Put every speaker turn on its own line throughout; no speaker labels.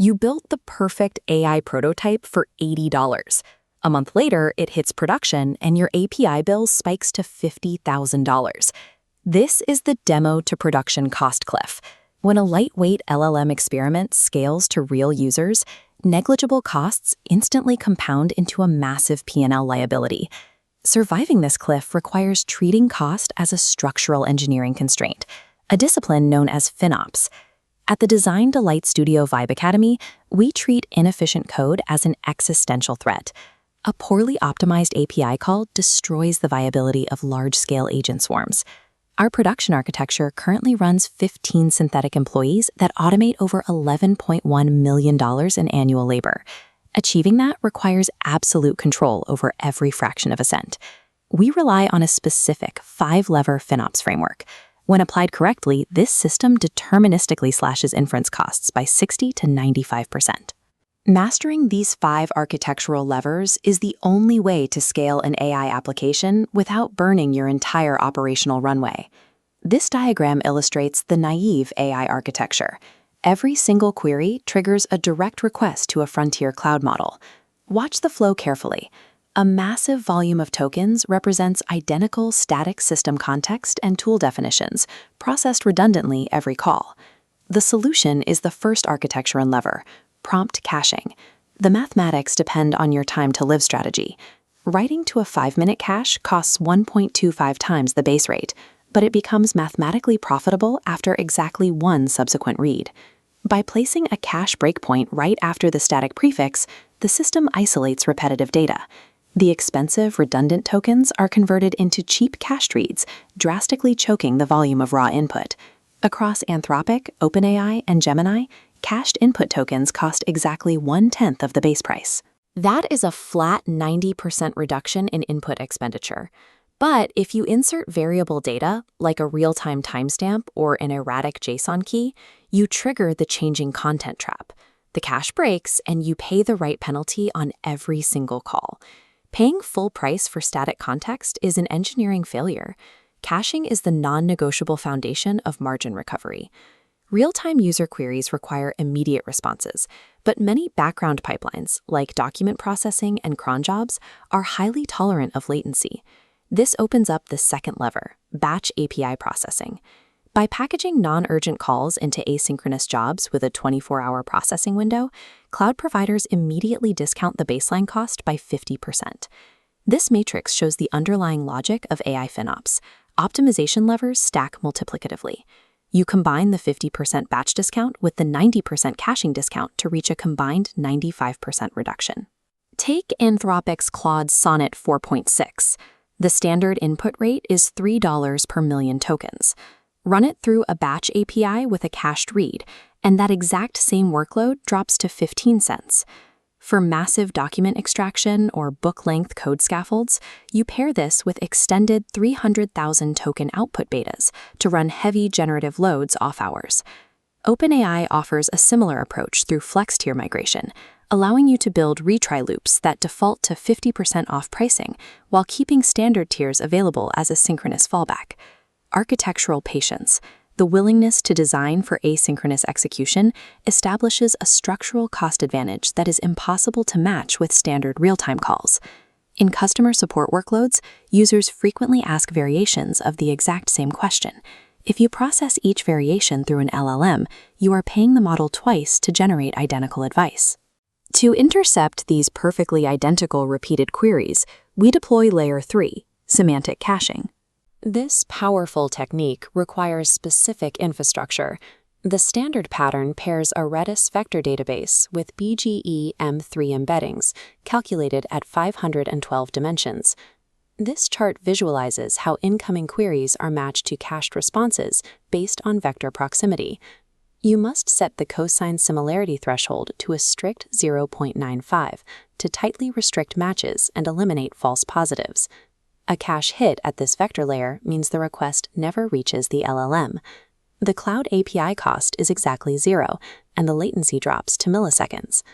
You built the perfect AI prototype for $80. A month later, it hits production and your API bill spikes to $50,000. This is the demo to production cost cliff. When a lightweight LLM experiment scales to real users, negligible costs instantly compound into a massive P&L liability. Surviving this cliff requires treating cost as a structural engineering constraint, a discipline known as FinOps. At the Design Delight Studio Vibe Academy, we treat inefficient code as an existential threat. A poorly optimized API call destroys the viability of large-scale agent swarms. Our production architecture currently runs 15 synthetic employees that automate over $11.1 million in annual labor. Achieving that requires absolute control over every fraction of a cent. We rely on a specific 5-lever FinOps framework. When applied correctly, this system deterministically slashes inference costs by 60 to 95%. Mastering these 5 architectural levers is the only way to scale an AI application without burning your entire operational runway. This diagram illustrates the naive AI architecture. Every single query triggers a direct request to a frontier cloud model. Watch the flow carefully. A massive volume of tokens represents identical static system context and tool definitions, processed redundantly every call. The solution is the first architecture and lever, prompt caching. The mathematics depend on your time-to-live strategy. Writing to a 5-minute cache costs 1.25 times the base rate, but it becomes mathematically profitable after exactly 1 subsequent read. By placing a cache breakpoint right after the static prefix, the system isolates repetitive data. The expensive, redundant tokens are converted into cheap cached reads, drastically choking the volume of raw input. Across Anthropic, OpenAI, and Gemini, cached input tokens cost exactly 1/10 of the base price. That is a flat 90% reduction in input expenditure. But if you insert variable data, like a real-time timestamp or an erratic JSON key, you trigger the changing content trap. The cache breaks, and you pay the right penalty on every single call. Paying full price for static context is an engineering failure. Caching is the non-negotiable foundation of margin recovery. Real-time user queries require immediate responses, but many background pipelines, like document processing and cron jobs, are highly tolerant of latency. This opens up the second lever, batch API processing. By packaging non-urgent calls into asynchronous jobs with a 24-hour processing window, cloud providers immediately discount the baseline cost by 50%. This matrix shows the underlying logic of AI FinOps. Optimization levers stack multiplicatively. You combine the 50% batch discount with the 90% caching discount to reach a combined 95% reduction. Take Anthropic's Claude Sonnet 4.6. The standard input rate is $3 per million tokens. Run it through a batch API with a cached read, and that exact same workload drops to 15 cents. For massive document extraction or book-length code scaffolds, you pair this with extended 300,000 token output betas to run heavy generative loads off hours. OpenAI offers a similar approach through flex-tier migration, allowing you to build retry loops that default to 50% off pricing while keeping standard tiers available as a synchronous fallback. Architectural patience, the willingness to design for asynchronous execution, establishes a structural cost advantage that is impossible to match with standard real-time calls. In customer support workloads, users frequently ask variations of the exact same question. If you process each variation through an LLM, you are paying the model twice to generate identical advice. To intercept these perfectly identical repeated queries, we deploy Layer 3, Semantic Caching. This powerful technique requires specific infrastructure. The standard pattern pairs a Redis vector database with BGE M3 embeddings, calculated at 512 dimensions. This chart visualizes how incoming queries are matched to cached responses based on vector proximity. You must set the cosine similarity threshold to a strict 0.95 to tightly restrict matches and eliminate false positives. A cache hit at this vector layer means the request never reaches the LLM. The cloud API cost is exactly 0, and the latency drops to milliseconds.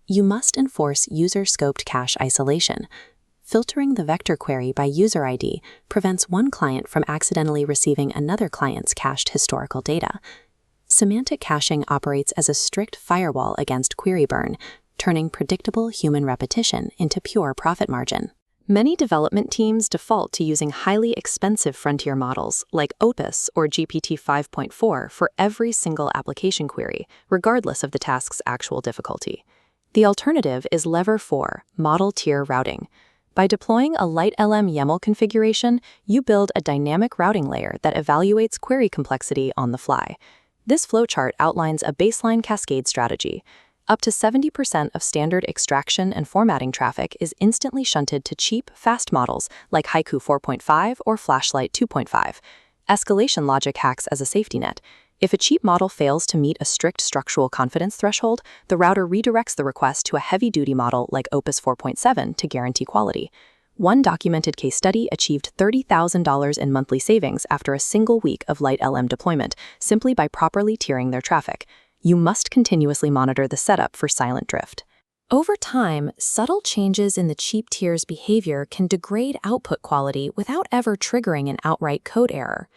You must enforce user-scoped cache isolation. Filtering the vector query by user ID prevents one client from accidentally receiving another client's cached historical data. Semantic caching operates as a strict firewall against query burn, turning predictable human repetition into pure profit margin. Many development teams default to using highly expensive frontier models like Opus or GPT 5.4 for every single application query, regardless of the task's actual difficulty. The alternative is Lever 4, Model Tier Routing. By deploying a LightLM YAML configuration, you build a dynamic routing layer that evaluates query complexity on the fly. This flowchart outlines a baseline cascade strategy. Up to 70% of standard extraction and formatting traffic is instantly shunted to cheap, fast models like Haiku 4.5 or Flashlight 2.5. Escalation logic acts as a safety net. If a cheap model fails to meet a strict structural confidence threshold, the router redirects the request to a heavy-duty model like Opus 4.7 to guarantee quality. One documented case study achieved $30,000 in monthly savings after a single week of LightLM deployment, simply by properly tiering their traffic. You must continuously monitor the setup for silent drift. Over time, subtle changes in the cheap tier's behavior can degrade output quality without ever triggering an outright code error.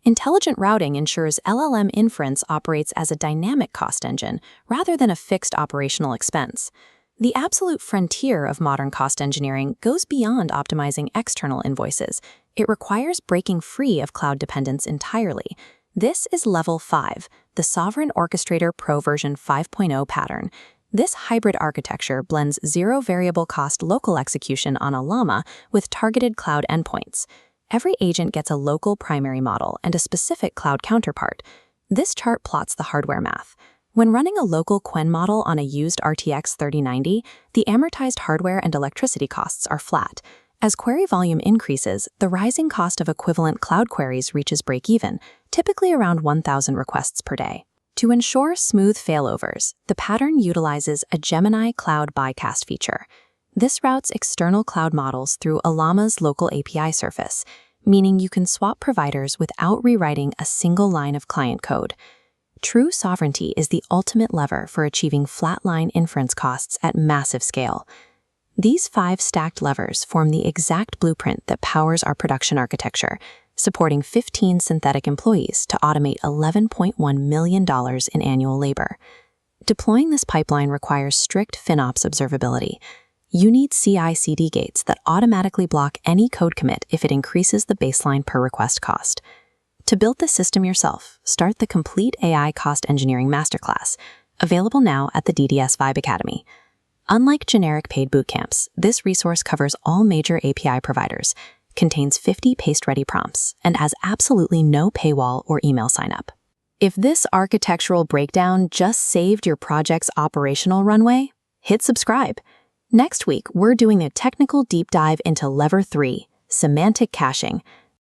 Intelligent routing ensures LLM inference operates as a dynamic cost engine rather than a fixed operational expense. The absolute frontier of modern cost engineering goes beyond optimizing external invoices. It requires breaking free of cloud dependence entirely. This is Level 5, the Sovereign Orchestrator Pro version 5.0 pattern. This hybrid architecture blends zero-variable cost local execution on a llama with targeted cloud endpoints. Every agent gets a local primary model and a specific cloud counterpart. This chart plots the hardware math. When running a local Qwen model on a used RTX 3090, the amortized hardware and electricity costs are flat. As query volume increases, the rising cost of equivalent cloud queries reaches break-even, typically around 1,000 requests per day. To ensure smooth failovers, the pattern utilizes a Gemini Cloud bycast feature. This routes external cloud models through a Llama's local API surface, meaning you can swap providers without rewriting a single line of client code. True sovereignty is the ultimate lever for achieving flatline inference costs at massive scale. These 5 stacked levers form the exact blueprint that powers our production architecture, supporting 15 synthetic employees to automate $11.1 million in annual labor. Deploying this pipeline requires strict FinOps observability. You need CI/CD gates that automatically block any code commit if it increases the baseline per request cost. To build the system yourself, start the Complete AI Cost Engineering Masterclass, available now at the DDS Vibe Academy. Unlike generic paid bootcamps, this resource covers all major API providers, contains 50 paste-ready prompts, and has absolutely no paywall or email sign-up. If this architectural breakdown just saved your project's operational runway, hit subscribe. Next week, we're doing a technical deep dive into Lever 3, Semantic Caching.